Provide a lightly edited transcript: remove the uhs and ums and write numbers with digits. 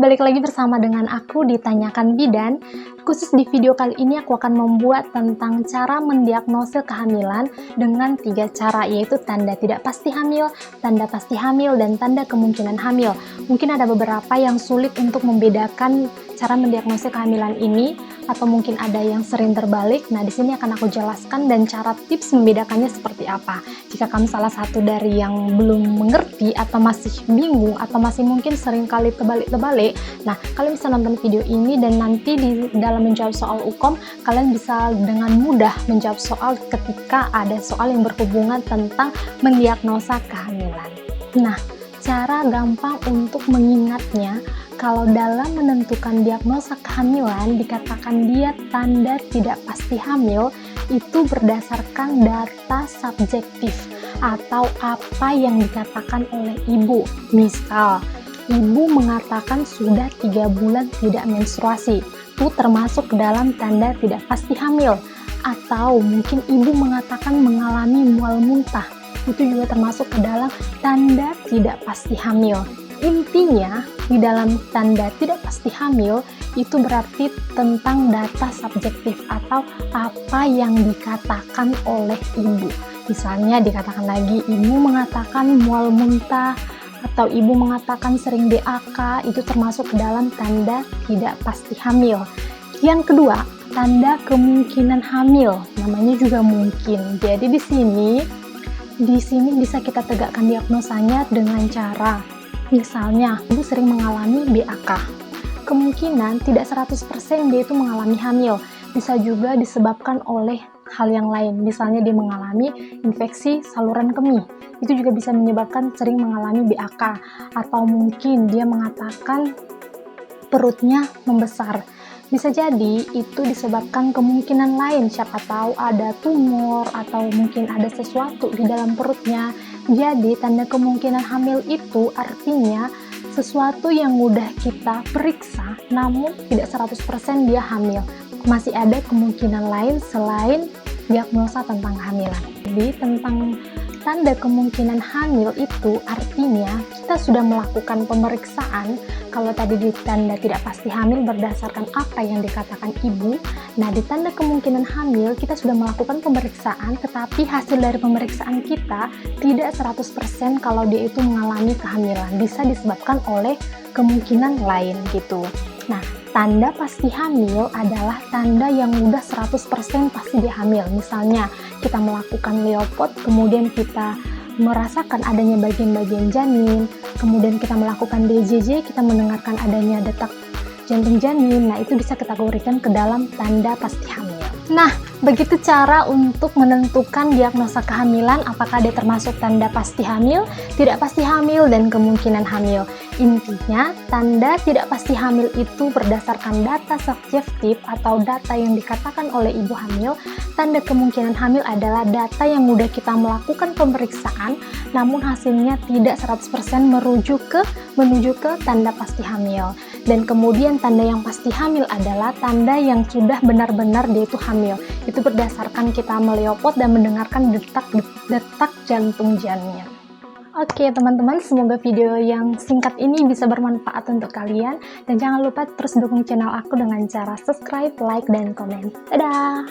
balik lagi bersama dengan aku di Tanyakan Bidan. Khusus di video kali ini aku akan membuat tentang cara mendiagnosa kehamilan dengan 3 cara, yaitu tanda tidak pasti hamil, tanda pasti hamil, dan tanda kemungkinan hamil. Mungkin ada beberapa yang sulit untuk membedakan cara mendiagnosa kehamilan ini, atau mungkin ada yang sering terbalik. Nah, di sini akan aku jelaskan dan cara tips membedakannya seperti apa. Jika kamu salah satu dari yang belum mengerti atau masih bingung atau masih mungkin sering kali terbalik-terbalik, nah kalian bisa nonton video ini dan nanti di dalam menjawab soal UKOM kalian bisa dengan mudah menjawab soal ketika ada soal yang berhubungan tentang mendiagnosa kehamilan. Nah, cara gampang untuk mengingatnya, kalau dalam menentukan diagnosa kehamilan dikatakan dia tanda tidak pasti hamil, itu berdasarkan data subjektif atau apa yang dikatakan oleh ibu. Misal, ibu mengatakan sudah 3 bulan tidak menstruasi, itu termasuk dalam tanda tidak pasti hamil. Atau mungkin ibu mengatakan mengalami mual muntah, itu juga termasuk ke dalam tanda tidak pasti hamil. Intinya, di dalam tanda tidak pasti hamil, itu berarti tentang data subjektif atau apa yang dikatakan oleh ibu. Misalnya dikatakan lagi, ibu mengatakan mual muntah, atau ibu mengatakan sering DAK, itu termasuk dalam tanda tidak pasti hamil. Yang kedua, tanda kemungkinan hamil, namanya juga mungkin. Jadi di sini bisa kita tegakkan diagnosanya dengan cara, misalnya, ibu sering mengalami BAK. Kemungkinan tidak 100% dia itu mengalami hamil. Bisa juga disebabkan oleh hal yang lain. Misalnya dia mengalami infeksi saluran kemih. Itu juga bisa menyebabkan sering mengalami BAK. Atau mungkin dia mengatakan perutnya membesar. Bisa jadi itu disebabkan kemungkinan lain, siapa tahu ada tumor atau mungkin ada sesuatu di dalam perutnya. Jadi tanda kemungkinan hamil itu artinya sesuatu yang mudah kita periksa namun tidak 100% dia hamil. Masih ada kemungkinan lain selain diagnosa tentang kehamilan. Jadi tentang tanda kemungkinan hamil itu artinya kita sudah melakukan pemeriksaan. Kalau tadi di tanda tidak pasti hamil berdasarkan apa yang dikatakan ibu, nah di tanda kemungkinan hamil kita sudah melakukan pemeriksaan, tetapi hasil dari pemeriksaan kita tidak 100% kalau dia itu mengalami kehamilan, bisa disebabkan oleh kemungkinan lain gitu. Nah, tanda pasti hamil adalah tanda yang udah 100% pasti dia hamil. Misalnya kita melakukan leopod, kemudian kita merasakan adanya bagian-bagian janin, kemudian kita melakukan DJJ, kita mendengarkan adanya detak jantung janin, nah itu bisa kategorikan ke dalam tanda pasti hamil. Nah, begitu cara untuk menentukan diagnosa kehamilan, apakah dia termasuk tanda pasti hamil, tidak pasti hamil, dan kemungkinan hamil. Intinya, tanda tidak pasti hamil itu berdasarkan data subjektif atau data yang dikatakan oleh ibu hamil. Tanda kemungkinan hamil adalah data yang mudah kita melakukan pemeriksaan, namun hasilnya tidak 100% menuju ke tanda pasti hamil. Dan kemudian tanda yang pasti hamil adalah tanda yang sudah benar-benar dia itu hamil. Itu berdasarkan kita meleopod dan mendengarkan detak jantung janinnya. Oke teman-teman, semoga video yang singkat ini bisa bermanfaat untuk kalian. Dan jangan lupa terus dukung channel aku dengan cara subscribe, like, dan komen. Dadah!